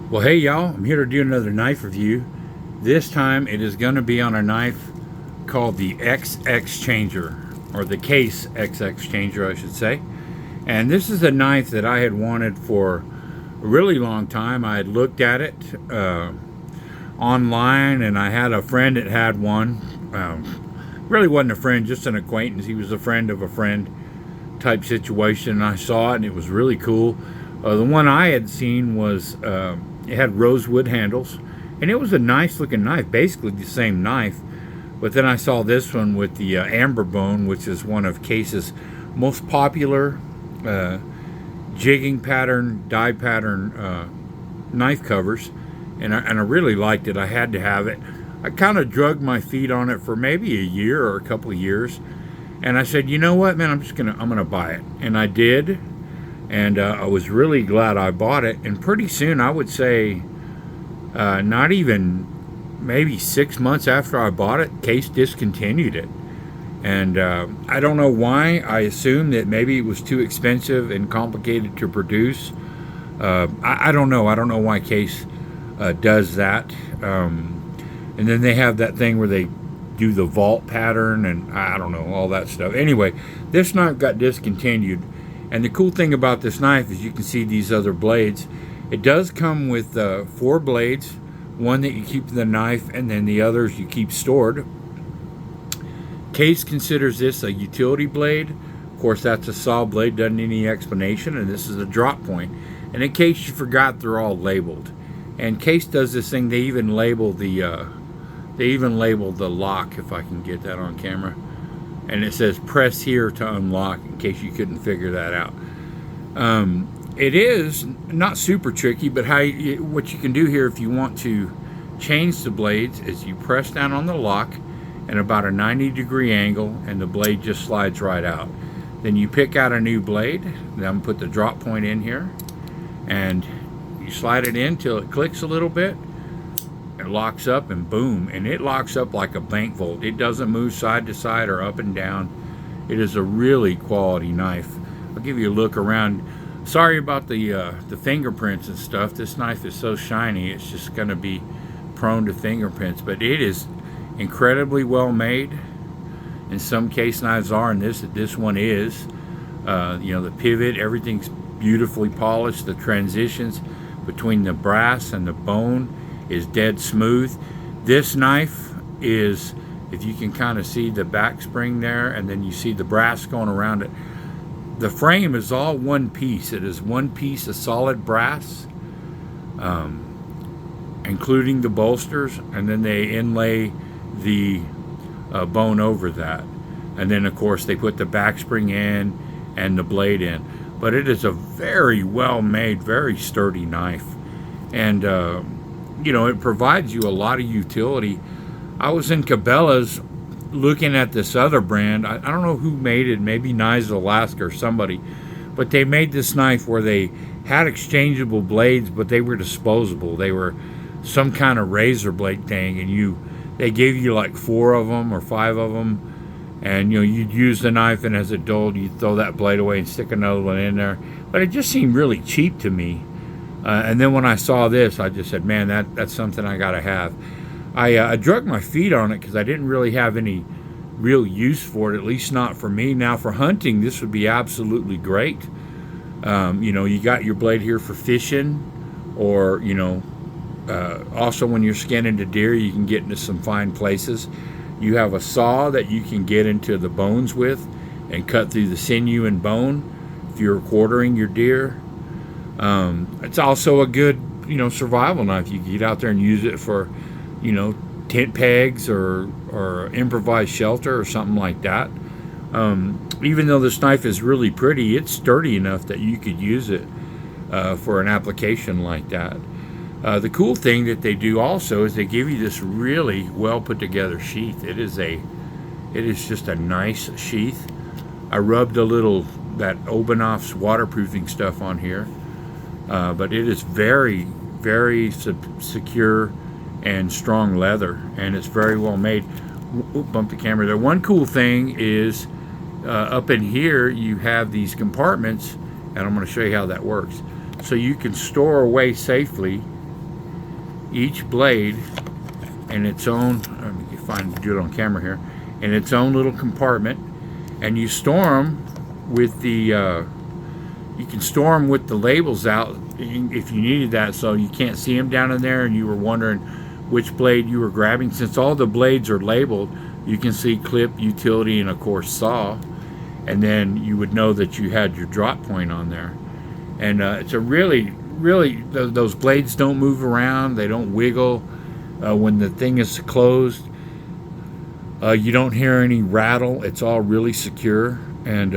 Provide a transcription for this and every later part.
Well, hey y'all, I'm here to do another knife review. This time it is going to be on a knife called the XX Changer, or the Case XX Changer, I should say. And this is a knife that I had wanted for a really long time. I had looked at it online, and I had a friend that had one. Really wasn't a friend, just an acquaintance. He was a friend of a friend type situation, and I saw it, and it was really cool. The one I had seen was it had rosewood handles, and it was a nice looking knife, basically the same knife. But then I saw this one with the amber bone, which is one of Case's most popular jigging pattern, die pattern knife covers, and I really liked it. I had to have it. I kind of drugged my feet on it for maybe a year or a couple of years, and I said, you know what, man, I'm gonna buy it, and I did. And I was really glad I bought it. And pretty soon, I would say, not even maybe 6 months after I bought it, Case discontinued it. And I don't know why. I assumed that maybe it was too expensive and complicated to produce. I don't know. I don't know why Case does that. And then they have that thing where they do the vault pattern, and I don't know, all that stuff. Anyway, this knife got discontinued. And the cool thing about this knife is you can see these other blades. It does come with 4 blades, one that you keep the knife, and then the others you keep stored. Case considers this a utility blade. Of course, that's a saw blade, doesn't need any explanation, and this is a drop point. And in case you forgot, they're all labeled. And Case does this thing, they even label the lock, if I can get that on camera. And it says press here to unlock, in case you couldn't figure that out. It is not super tricky, but what you can do here if you want to change the blades is you press down on the lock at about a 90-degree angle, and the blade just slides right out. Then you pick out a new blade. Then put the drop point in here, and you slide it in till it clicks a little bit. It locks up, and boom, and it locks up like a bank vault. It doesn't move side to side or up and down. It is a really quality knife. I'll give you a look around. Sorry about the fingerprints and stuff. This knife is so shiny, it's just going to be prone to fingerprints, but it is incredibly well made. And some Case knives are, and this one is. The pivot, everything's beautifully polished. The transitions between the brass and the bone is dead smooth. This knife is, if you can kind of see the back spring there, and then you see the brass going around it. The frame is all one piece. It is one piece of solid brass, including the bolsters, and then they inlay the bone over that. And then, of course, they put the back spring in and the blade in. But it is a very well made, very sturdy knife. And it provides you a lot of utility. I was in Cabela's looking at this other brand. I don't know who made it, maybe Knives of Alaska or somebody, but they made this knife where they had exchangeable blades, but they were disposable. They were some kind of razor blade thing, and they gave you like 4 of them or 5 of them, and you'd use the knife, and as it dulled, you'd throw that blade away and stick another one in there. But it just seemed really cheap to me. And then when I saw this, I just said, man, that's something I gotta have. I drug my feet on it because I didn't really have any real use for it, at least not for me. Now for hunting, this would be absolutely great. You got your blade here for fishing, or also when you're skinning the deer, you can get into some fine places. You have a saw that you can get into the bones with and cut through the sinew and bone if you're quartering your deer. It's also a good, survival knife. You can get out there and use it for, tent pegs or improvised shelter or something like that. Even though this knife is really pretty, it's sturdy enough that you could use it for an application like that. The cool thing that they do also is they give you this really well put together sheath. It is just a nice sheath. I rubbed that Obanoff's waterproofing stuff on here. But it is very, very secure and strong leather, and it's very well made. Bump the camera there. One cool thing is up in here you have these compartments, and I'm going to show you how that works. So you can store away safely each blade in its own, let me do it on camera here, in its own little compartment, and you store them with the, you can store them with the labels out if you needed that, so you can't see them down in there and you were wondering which blade you were grabbing. Since all the blades are labeled, you can see clip, utility, and of course saw, and then you would know that you had your drop point on there. And it's a really, those blades don't move around, they don't wiggle when the thing is closed. You don't hear any rattle. It's all really secure, and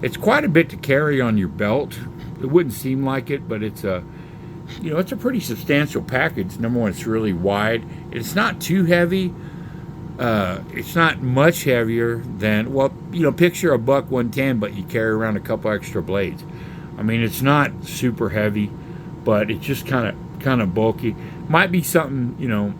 it's quite a bit to carry on your belt. It wouldn't seem like it, but it's a, you know, it's a pretty substantial package. Number one, it's really wide. It's not too heavy. It's not much heavier than, well, you know, picture a buck 110, but you carry around a couple extra blades. I mean, it's not super heavy, but it's just kind of bulky. Might be something, you know,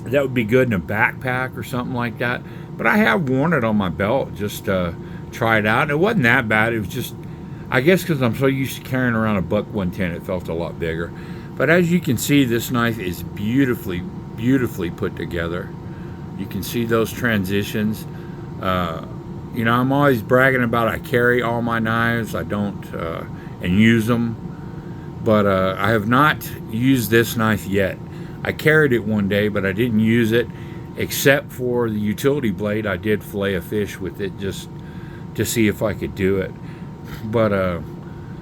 that would be good in a backpack or something like that. But I have worn it on my belt just to try it out. It wasn't that bad. It was just, I guess because I'm so used to carrying around a buck 110, it felt a lot bigger. But as you can see, this knife is beautifully put together. You can see those transitions. You know, I'm always bragging about I carry all my knives. I don't and use them, but I have not used this knife yet. I carried it one day, but I didn't use it, except for the utility blade. I did fillet a fish with it just to see if I could do it. But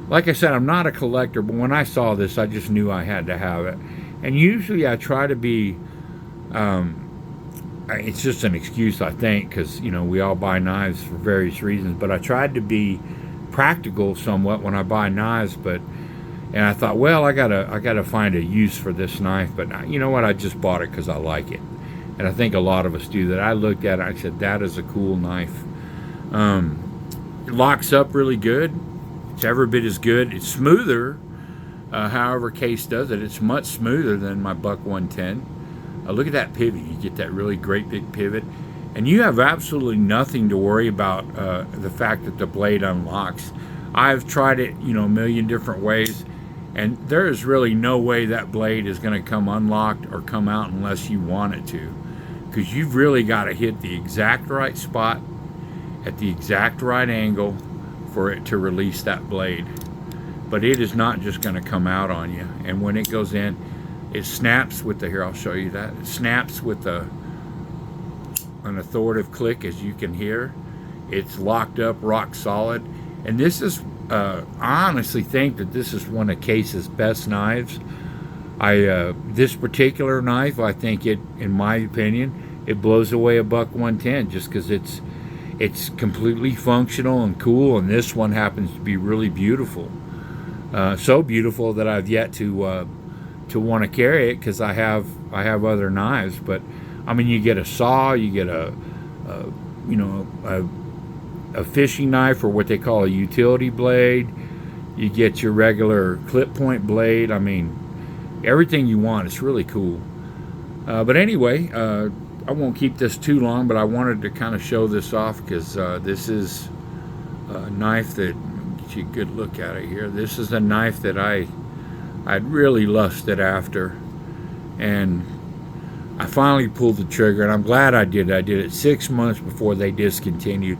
like I said, I'm not a collector, but when I saw this, I just knew I had to have it. And usually I try to be, it's just an excuse, I think, because, you know, we all buy knives for various reasons, but I tried to be practical somewhat when I buy knives, and I thought, well, I gotta find a use for this knife. But you know what? I just bought it because I like it, and I think a lot of us do that. I looked at it, I said, that is a cool knife. It locks up really good. It's every bit as good. It's smoother. However Case does it, it's much smoother than my buck 110. Look at that pivot. You get that really great big pivot, and you have absolutely nothing to worry about the fact that the blade unlocks. I've tried it, you know, a million different ways, and there is really no way that blade is going to come unlocked or come out unless you want it to, because you've really got to hit the exact right spot at the exact right angle for it to release that blade. But it is not just going to come out on you. And when it goes in, it snaps with the, here, I'll show you that. It snaps with an authoritative click, as you can hear. It's locked up rock solid. And this is, I honestly think that this is one of Case's best knives. This particular knife, I think it, in my opinion, it blows away a buck 110 just because it's completely functional and cool, and this one happens to be really beautiful. So beautiful that I've yet to want to carry it, because I have other knives. But I mean, you get a saw, you get a fishing knife, or what they call a utility blade. You get your regular clip point blade. I mean, everything you want. It's really cool. But anyway, I won't keep this too long, but I wanted to kind of show this off, because this is a knife that, get you a good look at it here. This is a knife that I'd really lusted after, and I finally pulled the trigger, and I'm glad I did. I did it 6 months before they discontinued.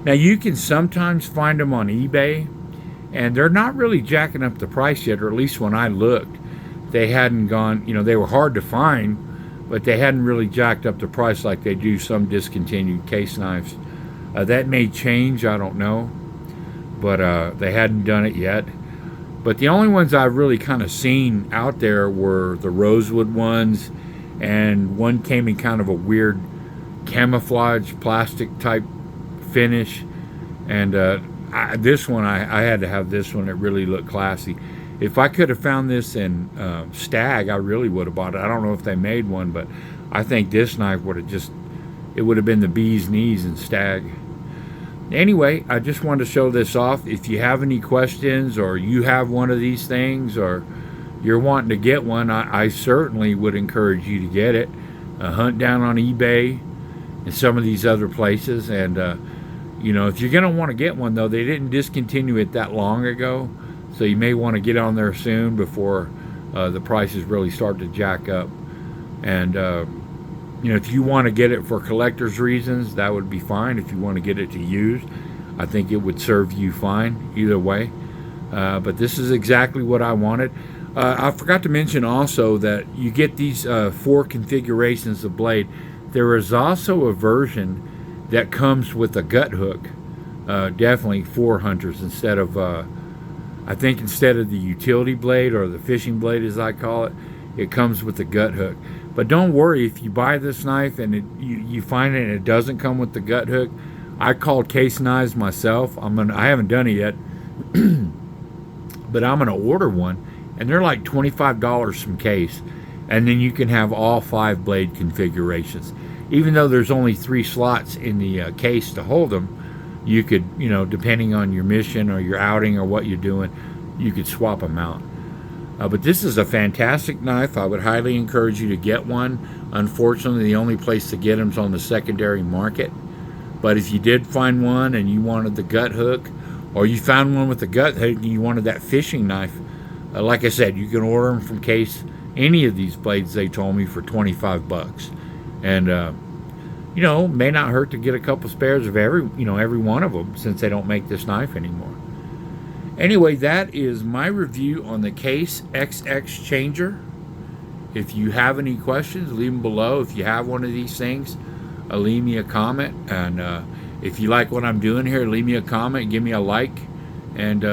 Now, you can sometimes find them on eBay, and they're not really jacking up the price yet, or at least when I looked, they hadn't gone, you know, they were hard to find, but they hadn't really jacked up the price like they do some discontinued Case knives. That may change, I don't know, but they hadn't done it yet. But the only ones I've really kind of seen out there were the rosewood ones, and one came in kind of a weird camouflage plastic type finish, and this one, I had to have this one. It really looked classy. If I could have found this in Stag, I really would have bought it. I don't know if they made one, but I think this knife would have just, it would have been the bee's knees in Stag. Anyway, I just wanted to show this off. If you have any questions, or you have one of these things, or you're wanting to get one, I certainly would encourage you to get it. Hunt down on eBay and some of these other places, and you know, if you're going to want to get one, though, they didn't discontinue it that long ago, so you may want to get on there soon before the prices really start to jack up. And if you want to get it for collector's reasons, that would be fine. If you want to get it to use, I think it would serve you fine either way. But this is exactly what I wanted. I forgot to mention also that you get these 4 configurations of blade. There is also a version that comes with a gut hook, definitely for hunters, instead of instead of the utility blade or the fishing blade as I call it, it comes with the gut hook. But don't worry, if you buy this knife and you find it and it doesn't come with the gut hook, I called Case Knives myself. I haven't done it yet, but I'm gonna order one, and they're like $25 from Case, and then you can have all 5 blade configurations. Even though there's only 3 slots in the case to hold them, you could, depending on your mission or your outing or what you're doing, you could swap them out. But this is a fantastic knife. I would highly encourage you to get one. Unfortunately, the only place to get them is on the secondary market. But if you did find one and you wanted the gut hook, or you found one with the gut hook and you wanted that fishing knife, like I said, you can order them from Case. Any of these blades, they told me, for $25. And may not hurt to get a couple spares of every one of them, since they don't make this knife anymore. Anyway, that is my review on the Case XX Changer. If you have any questions, leave them below. If you have one of these things, leave me a comment. And if you like what I'm doing here, leave me a comment, give me a like, and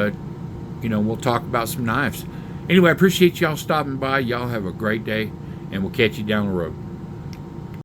we'll talk about some knives. Anyway, I appreciate y'all stopping by. Y'all have a great day, and we'll catch you down the road.